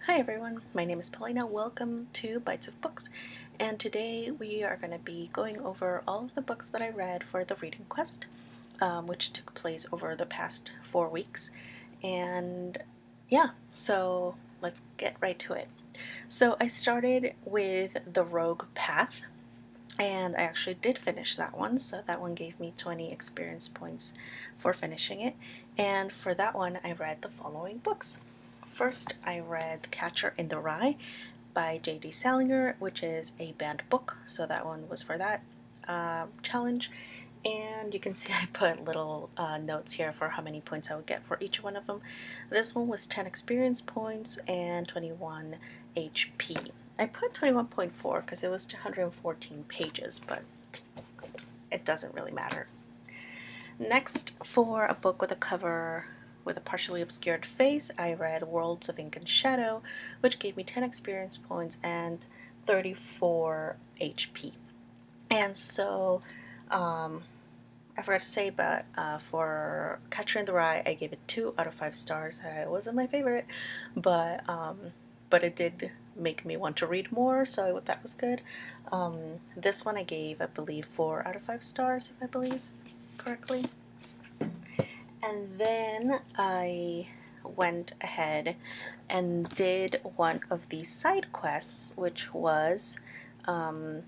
Hi everyone, my name is Paulina. Welcome to Bites of Books, and today we are going to be going over all of the books that I read for the Reading Quest, which took place over the past 4 weeks. And yeah, so let's get right to it. So I started with The Rogue Path, and I actually did finish that one, so that one gave me 20 experience points for finishing it. And for that one, I read the following books. First, I read The Catcher in the Rye by J.D. Salinger, which is a banned book, so that one was for that challenge. And you can see I put little notes here for how many points I would get for each one of them. This one was 10 experience points and 21 HP. I put 21.4 because it was 214 pages, but it doesn't really matter. Next, for a book with a cover with a partially obscured face, I read Worlds of Ink and Shadow, which gave me 10 experience points and 34 HP. And so, I forgot to say, but for Catcher in the Rye, I gave it 2 out of 5 stars. It wasn't my favorite, but it did make me want to read more, so that was good. This one I gave, I believe, 4 out of 5 stars, if I believe correctly. And then I went ahead and did one of these side quests, which was an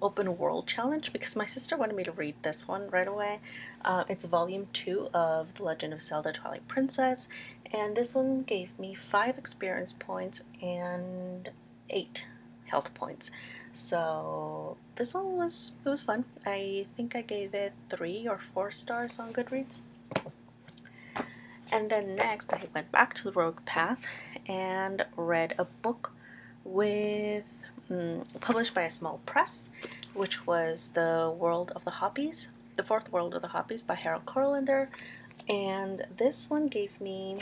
open world challenge, because my sister wanted me to read this one right away. It's volume 2 of The Legend of Zelda Twilight Princess, and this one gave me 5 experience points and 8 health points. So this one was fun. I think I gave it 3 or 4 stars on Goodreads. And then next, I went back to the Rogue Path and read a book with published by a small press, which was The World of the Hoppies, The Fourth World of the Hoppies by Harold Kurlander. And this one gave me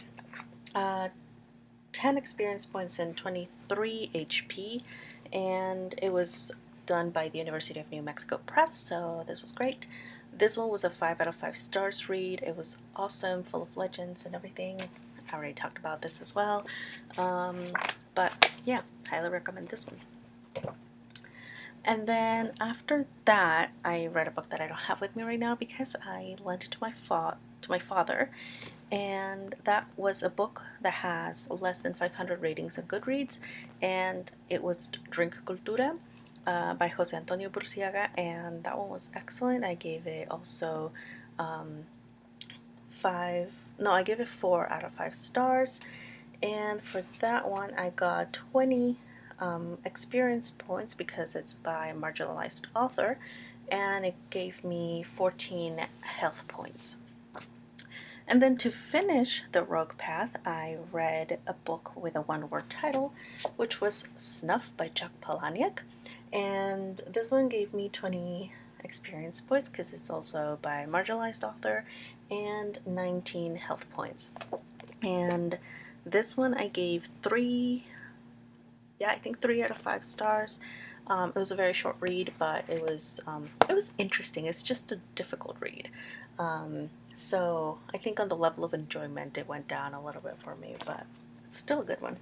10 experience points and 23 HP, and it was done by the University of New Mexico Press, so this was great. This one was a 5 out of 5 stars read. It was awesome, full of legends and everything. I already talked about this as well. But yeah, highly recommend this one. And then after that, I read a book that I don't have with me right now because I lent it to my father, and that was a book that has less than 500 ratings on Goodreads, and it was Drink Cultura by Jose Antonio Burciaga, and that one was excellent. I gave it also I gave it 4 out of 5 stars, and for that one I got 20 experience points because it's by a marginalized author, and it gave me 14 health points. And then to finish the Rogue Path, I read a book with a one-word title, which was Snuff by Chuck Palahniuk. And this one gave me 20 experience points because it's also by a marginalized author, and 19 health points. And this one I gave 3 out of 5 stars. It was a very short read, but it was interesting. It's just a difficult read. So I think on the level of enjoyment, it went down a little bit for me, but it's still a good one.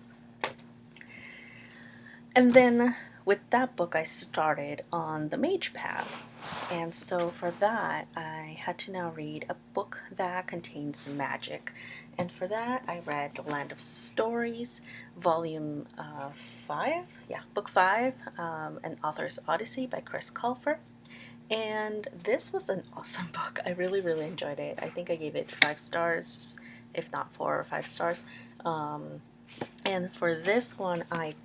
And then with that book, I started on the Mage Path. And so for that, I had to now read a book that contains magic. And for that, I read The Land of Stories, Volume 5, Book 5, An Author's Odyssey by Chris Colfer. And this was an awesome book. I really, really enjoyed it. I think I gave it 5 stars, if not 4 or 5 stars. And for this one, I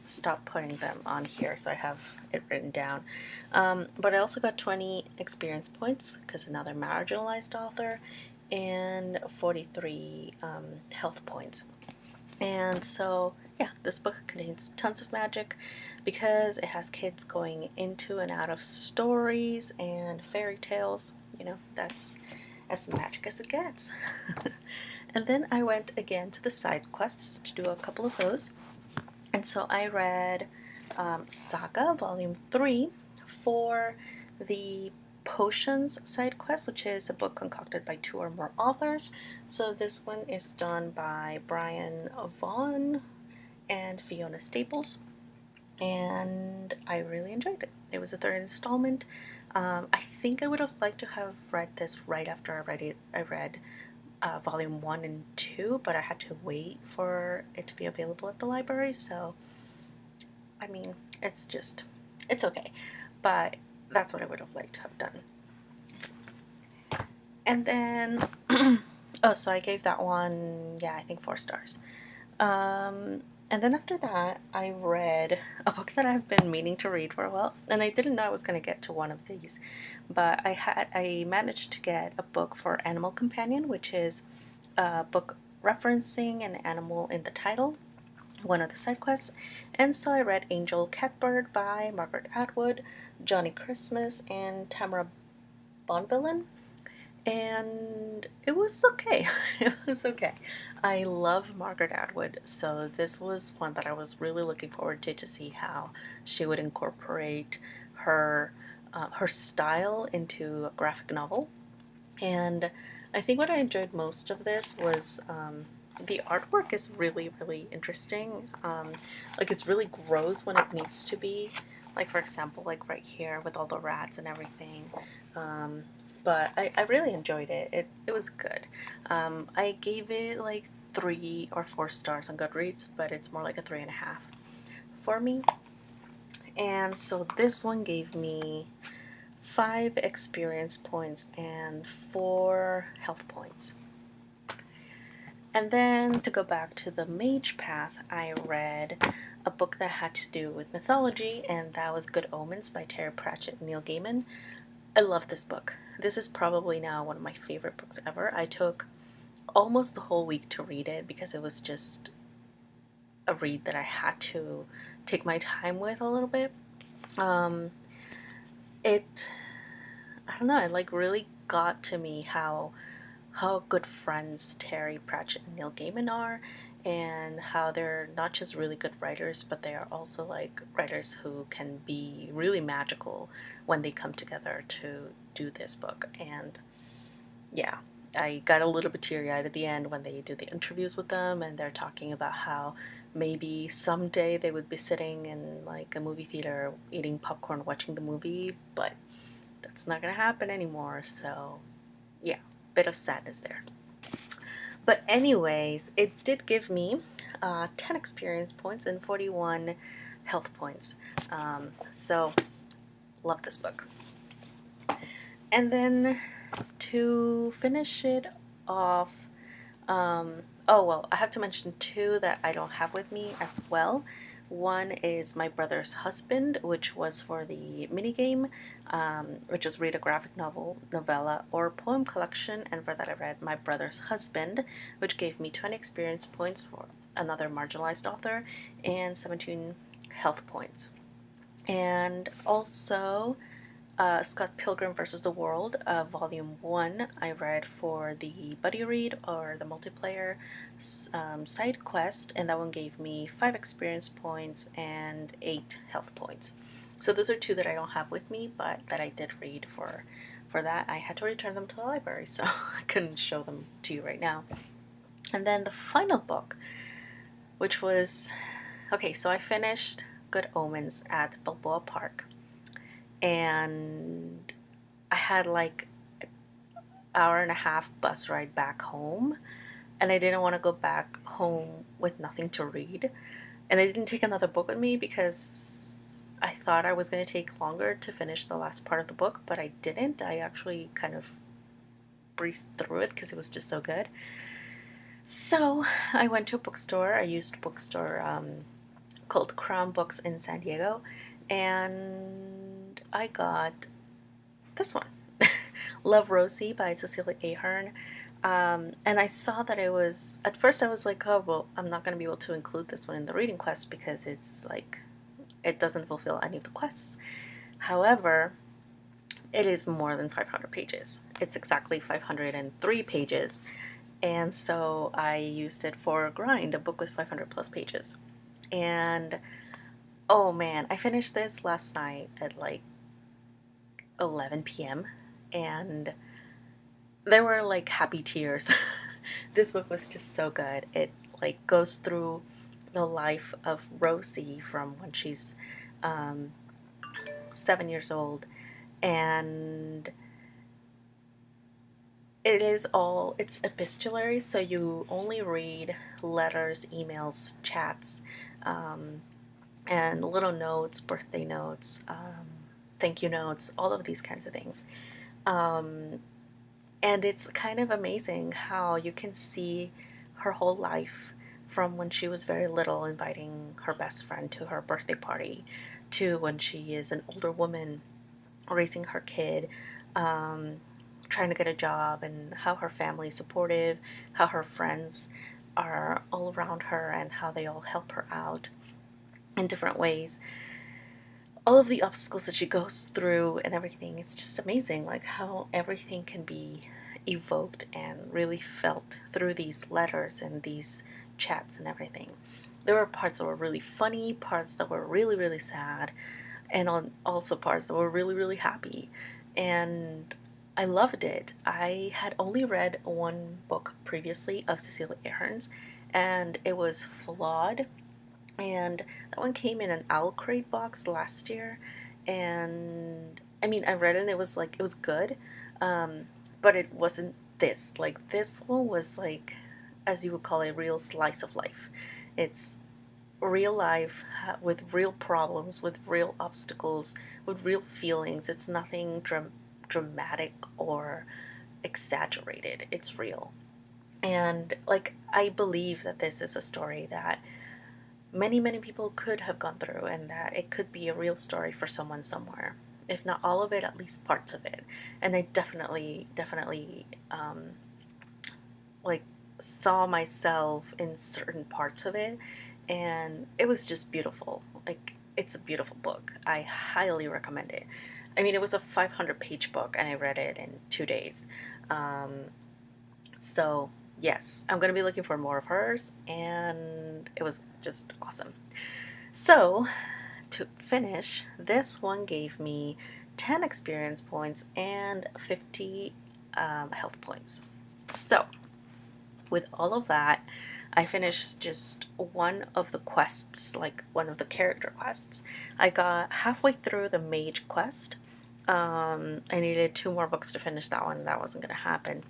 stopped putting them on here, so I have it written down. But I also got 20 experience points because another marginalized author, and 43 health points. And so, yeah, this book contains tons of magic because it has kids going into and out of stories and fairy tales. You know, that's as magic as it gets. And then I went again to the side quests to do a couple of those. And so I read Saga Volume 3 for the Potions side quest, which is a book concocted by 2 or more authors. So this one is done by Brian Vaughan and Fiona Staples, and I really enjoyed it. It was the 3rd installment. I think I would have liked to have read this right after I read volume 1 and 2, but I had to wait for it to be available at the library, so I mean, it's okay. But that's what I would have liked to have done. And then, oh, so I gave that one, yeah, I think 4 stars. And then after that, I read a book that I've been meaning to read for a while, and I didn't know I was going to get to one of these, but I managed to get a book for Animal Companion, which is a book referencing an animal in the title, one of the side quests. And so I read Angel Catbird by Margaret Atwood, Johnny Christmas, and Tamara Bonvillain, and it was okay. It was okay. I love Margaret Atwood, so this was one that I was really looking forward to see how she would incorporate her style into a graphic novel. And I think what I enjoyed most of this was the artwork is really, really interesting. Like, it's really gross when it needs to be. Like, for example, like right here with all the rats and everything. But I really enjoyed it. It was good. I gave it like 3 or 4 stars on Goodreads, but it's more like a 3.5 for me. And so this one gave me 5 experience points and 4 health points. And then to go back to the Mage Path, I read a book that had to do with mythology, and that was Good Omens by Terry Pratchett and Neil Gaiman. I love this book. This is probably now one of my favorite books ever. I took almost the whole week to read it because it was just a read that I had to take my time with a little bit. I don't know, it like really got to me how good friends Terry Pratchett and Neil Gaiman are, and how they're not just really good writers, but they are also like writers who can be really magical when they come together to do this book. And yeah, I got a little bit teary-eyed at the end when they do the interviews with them, and they're talking about how maybe someday they would be sitting in like a movie theater eating popcorn watching the movie, but that's not gonna happen anymore. So yeah, bit of sadness there. But anyways, it did give me 10 experience points and 41 health points. So love this book. And then to finish it off, oh well, I have to mention 2 that I don't have with me as well. One is My Brother's Husband, which was for the minigame, which was read a graphic novel, novella, or poem collection, and for that I read My Brother's Husband, which gave me 20 experience points for another marginalized author and 17 health points. And also Scott Pilgrim vs. the World, Volume 1, I read for the buddy read or the multiplayer side quest, and that one gave me 5 experience points and 8 health points. So those are 2 that I don't have with me, but that I did read for that. I had to return them to the library, so I couldn't show them to you right now. And then the final book, which was, okay, so I finished Good Omens at Balboa Park, and I had like an hour and a half bus ride back home, and I didn't want to go back home with nothing to read, and I didn't take another book with me because I thought I was going to take longer to finish the last part of the book, but I didn't. I actually kind of breezed through it because it was just so good. So I went to a bookstore. I used a bookstore called Crown Books in San Diego, and I got this one, Love, Rosie by Cecilia Ahern. And I saw that it was, at first I was like, oh, well, I'm not going to be able to include this one in the reading quest because it's like, it doesn't fulfill any of the quests. However, it is more than 500 pages. It's exactly 503 pages. And so I used it for Grind, a book with 500 plus pages. And oh man, I finished this last night at like 11 p.m. and there were like happy tears. This book was just so good. It like goes through the life of Rosie from when she's um, 7 years old, and it's epistolary, so you only read letters, emails, chats, um, and little notes, birthday notes, thank you notes, all of these kinds of things. Um, and it's kind of amazing how you can see her whole life from when she was very little, inviting her best friend to her birthday party, to when she is an older woman raising her kid, um, trying to get a job, and how her family is supportive, how her friends are all around her, and how they all help her out in different ways. All of the obstacles that she goes through and everything, it's just amazing, like how everything can be evoked and really felt through these letters and these chats and everything. There were parts that were really funny, parts that were really, really sad, and also parts that were really, really happy. And I loved it. I had only read one book previously of Cecilia Ahern's, and it was Flawed. And that one came in an Owl Crate box last year. And I mean, I read it and it was like, it was good, um, but it wasn't this. Like, this one was like, as you would call it, a real slice of life. It's real life with real problems, with real obstacles, with real feelings. It's nothing dramatic or exaggerated. It's real. And like, I believe that this is a story that many, many people could have gone through, and that it could be a real story for someone somewhere. If not all of it, at least parts of it. And I definitely, like, saw myself in certain parts of it, and it was just beautiful. Like, it's a beautiful book. I highly recommend it. I mean, it was a 500-page book, and I read it in 2 days. Um, so, yes, I'm going to be looking for more of hers, and it was just awesome. So, to finish, this one gave me 10 experience points and 50 health points. So, with all of that, I finished just one of the quests, like one of the character quests. I got halfway through the mage quest. I needed 2 more books to finish that one, and that wasn't going to happen.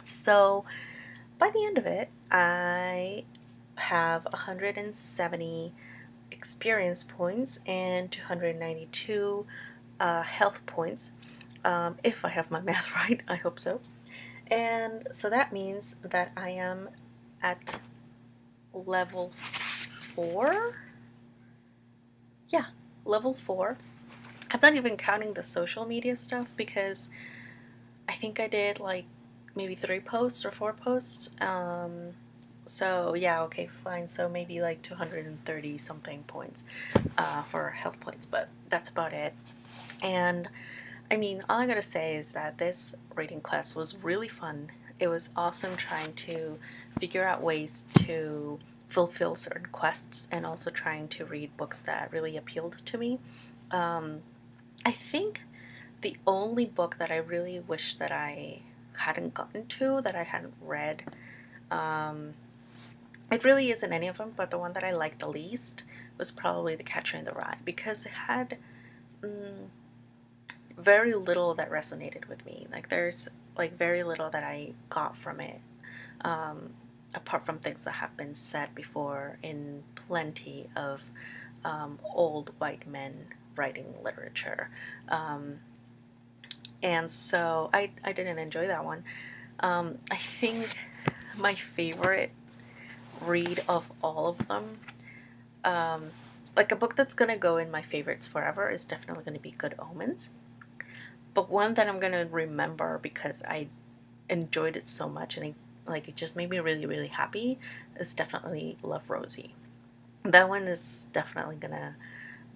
So, by the end of it, I have 170 experience points and 292 health points. If I have my math right, I hope so. And so that means that I am at level 4. Yeah, level 4. I'm not even counting the social media stuff because I think I did like maybe 3 posts or 4 posts. So yeah, okay, fine. So maybe like 230 something points for health points, but that's about it. And I mean, all I gotta say is that this reading quest was really fun. It was awesome trying to figure out ways to fulfill certain quests, and also trying to read books that really appealed to me. Um, I think the only book that I really wish that I hadn't gotten to, that I hadn't read, um, it really isn't any of them, but the one that I liked the least was probably The Catcher in the Rye, because it had mm, very little that resonated with me. Like, there's like very little that I got from it, um, apart from things that have been said before in plenty of old white men writing literature. Um, and so I didn't enjoy that one. I think my favorite read of all of them, um, like a book that's gonna go in my favorites forever, is definitely gonna be Good Omens. But one that I'm gonna remember because I enjoyed it so much, and it just made me really, really happy, is definitely Love, Rosie. That one is definitely gonna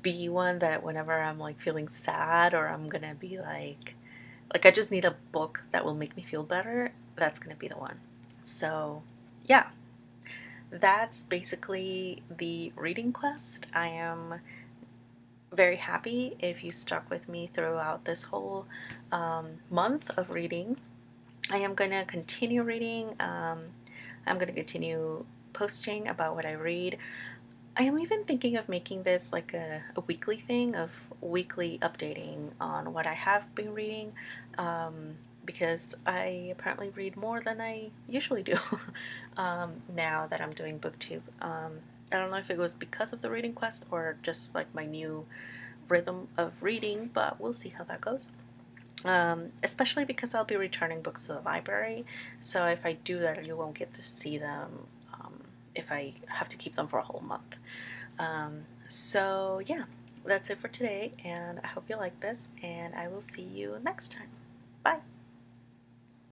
be one that whenever I'm like feeling sad, or I'm gonna be like I just need a book that will make me feel better, that's gonna be the one. So yeah, that's basically the reading quest. I am very happy if you stuck with me throughout this whole month of reading. I am going to continue reading. I'm going to continue posting about what I read. I am even thinking of making this like a weekly thing, of weekly updating on what I have been reading, because I apparently read more than I usually do now that I'm doing booktube. I don't know if it was because of the reading quest or just like my new rhythm of reading, but we'll see how that goes. Especially because I'll be returning books to the library, so if I do that, you won't get to see them if I have to keep them for a whole month. So, yeah, that's it for today, and I hope you like this, and I will see you next time. Bye!